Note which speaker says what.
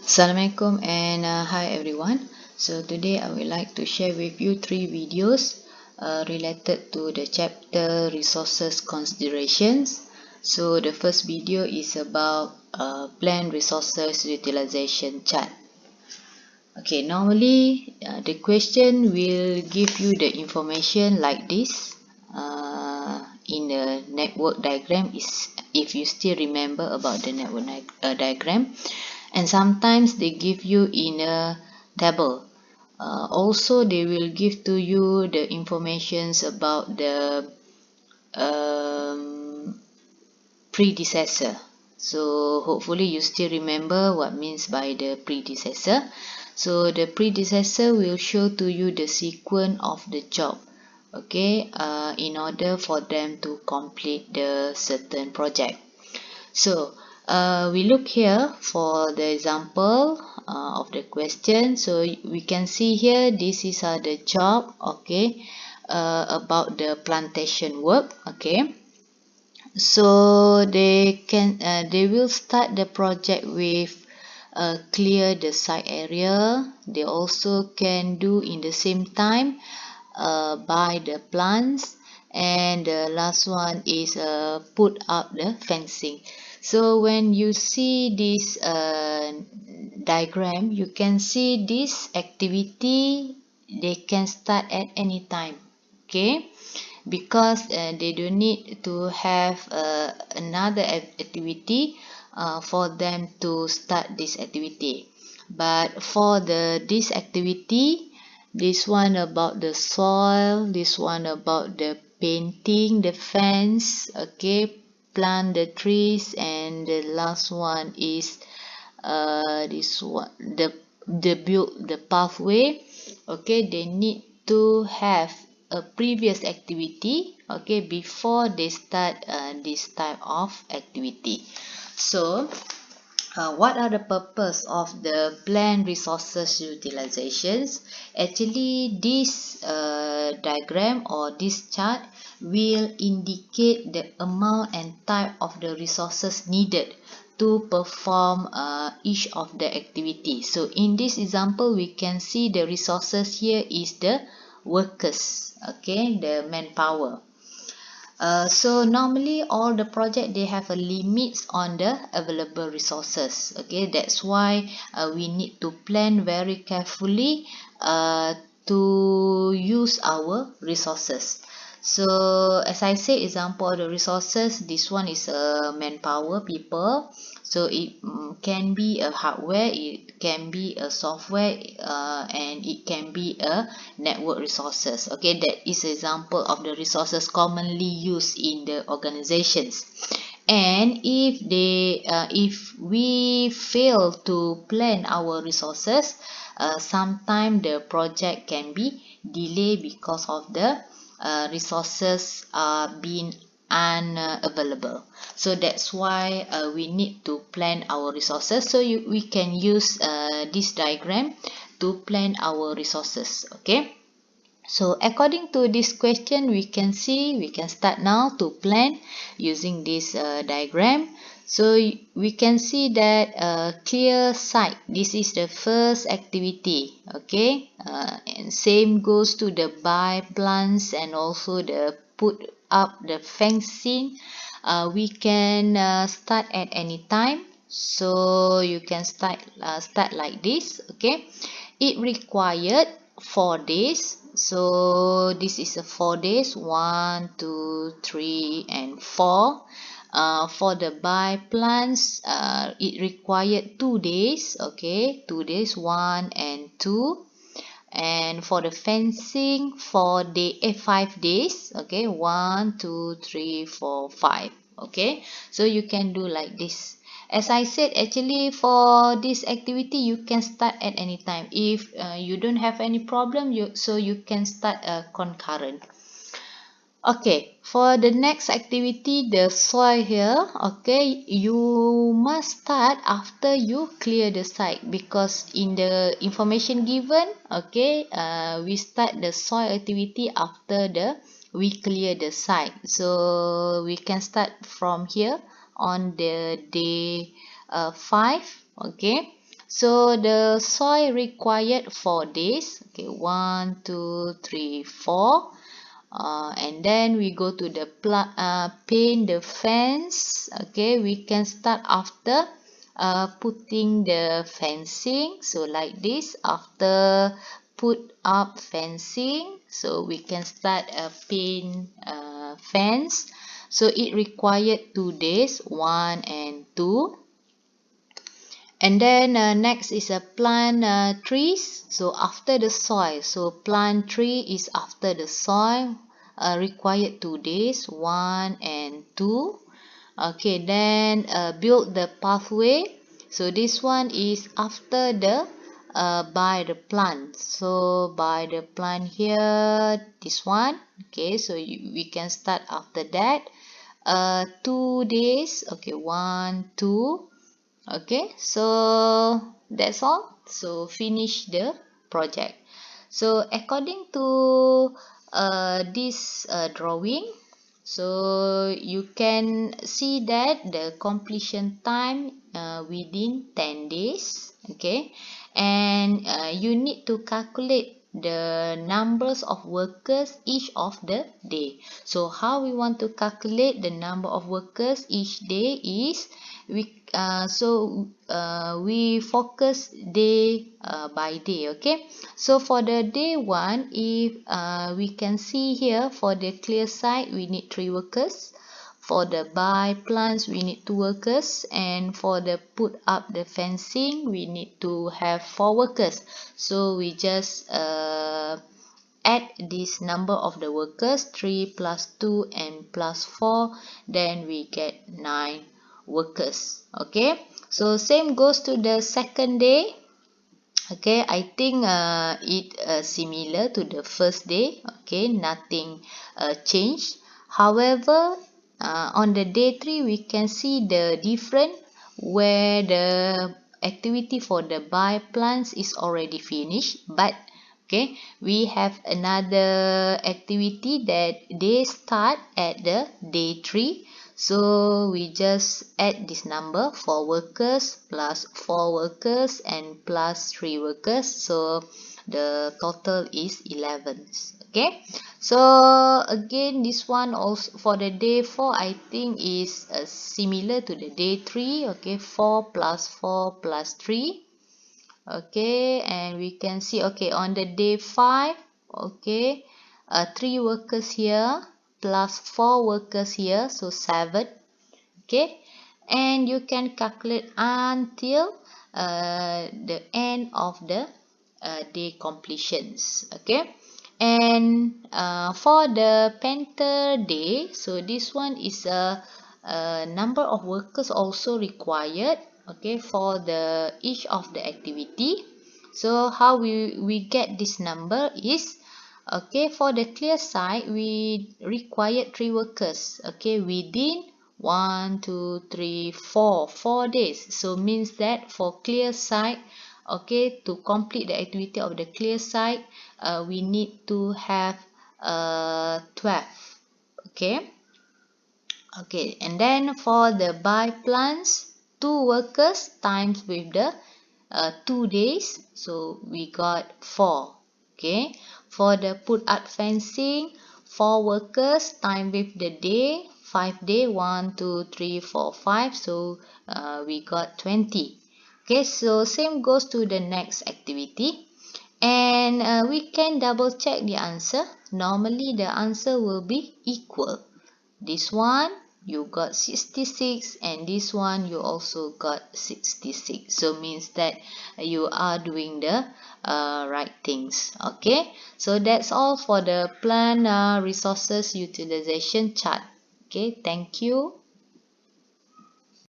Speaker 1: Assalamualaikum and hi everyone. So today I would like to share with you 3 videos related to the chapter resources considerations. So the first video is about planned resources utilization chart. Okay, normally the question will give you the information like this in the network diagram, is if you still remember about the network diagram, and sometimes they give you in a table. Also they will give to you the informations about the predecessor. So hopefully you still remember what means by the predecessor. So the predecessor will show to you the sequence of the job, okay, in order for them to complete the certain project. So we look here for the example of the question. So we can see here this is the job, okay, about the plantation work, okay. So they will start the project with clear the site area. They also can do in the same time buy the plants, and the last one is put up the fencing. So when you see this diagram, you can see this activity they can start at any time, okay, because they don't need to have another activity for them to start this activity. But for this activity, this one about the soil, this one about the painting the fence, okay, plant the trees, and the last one is this one, the build the pathway, okay. They need to have a previous activity, okay, before they start this type of activity. So what are the purpose of the planned resources utilizations? Actually, this diagram or this chart will indicate the amount and type of the resources needed to perform each of the activity. So in this example, we can see the resources here is the workers, okay, the manpower. So normally all the project they have a limits on the available resources, okay. That's why we need to plan very carefully to use our resources. So as I say, example of the resources, this one is manpower, people. So it can be a hardware, it can be a software, and it can be a network resources, okay. That is example of the resources commonly used in the organizations. And if we fail to plan our resources, sometimes the project can be delayed because of the resources are being unavailable. So that's why we need to plan our resources. So we can use this diagram to plan our resources, okay. So according to this question, we can start now to plan using this diagram. So we can see that clear site, this is the first activity, okay. And same goes to the buy plants and also the put up the fencing. We can start at any time. So you can start like this, okay. It required 4 days. So this is a 4 days, 1 2 3 and 4. For the buy plants, it required 2 days, okay, 2 days, 1 and 2. And for the fencing, 5 days, okay, 1 2 3 4 5, okay. So you can do like this. As I said, actually for this activity you can start at any time. If you don't have any problem, you can start concurrent. Okay, for the next activity, the soil here, okay, you must start after you clear the site, because in the information given, okay, we start the soil activity after we clear the site. So we can start from here on the day 5, okay. So the soil required 4 days. Okay, 1, 2, 3, 4. And then we go to the paint the fence. Okay, we can start after putting the fencing. So like this, after put up fencing, so we can start a paint fence. So it required 2 days, 1 and 2. And then next is a plant trees. So after the soil, so plant tree is after the soil, required 2 days, 1 and 2. Okay, then build the pathway. So this one is after the by the plant. So by the plant here, this one. Okay, so we can start after that. 2 days. Okay, 1, 2. Okay, so that's all. So finish the project. So according to this drawing, so you can see that the completion time within 10 days. Okay, and you need to calculate the numbers of workers each of the day. So how we want to calculate the number of workers each day is we focus day by day. Okay, so for the day one, if we can see here, for the clear site we need 3 workers, for the buy plants we need 2 workers, and for the put up the fencing we need to have 4 workers. So we just add this number of the workers, 3 plus 2 and plus 4, then we get 9 workers. Okay, so same goes to the second day. Okay, I think it similar to the first day. Okay, nothing changed. However, on the day 3 we can see the different, where the activity for the buy plants is already finished, but okay, we have another activity that they start at the day 3. So we just add this number, 4 workers plus 4 workers and plus 3 workers. So the total is 11. Okay, so again this one also for the day 4 I think is similar to the day 3. Okay, 4 plus 4 plus 3. Okay, and we can see, okay, on the day 5, okay, 3 workers here plus 4 workers here, so 7. Okay, and you can calculate until the end of the day completions. Okay, and for the painter day, so this one is a number of workers also required. Okay, for the each of the activity. So how we get this number is, okay, for the clear site we required 3 workers. Okay, within 1, 2, 3, 4 days. So means that for clear site, okay, to complete the activity of the clear site, we need to have 12. Okay, okay, and then for the buy plants, 2 workers times with the 2 days, so we got 4. Okay, for the put up fencing, 4 workers times with the day, 5 day, 1, 2, 3, 4, 5, so we got 20. Okay, so same goes to the next activity, and we can double check the answer. Normally the answer will be equal. This one you got 66 and this one you also got 66. So means that you are doing the right things. Okay, so that's all for the plant resources utilization chart. Okay, thank you.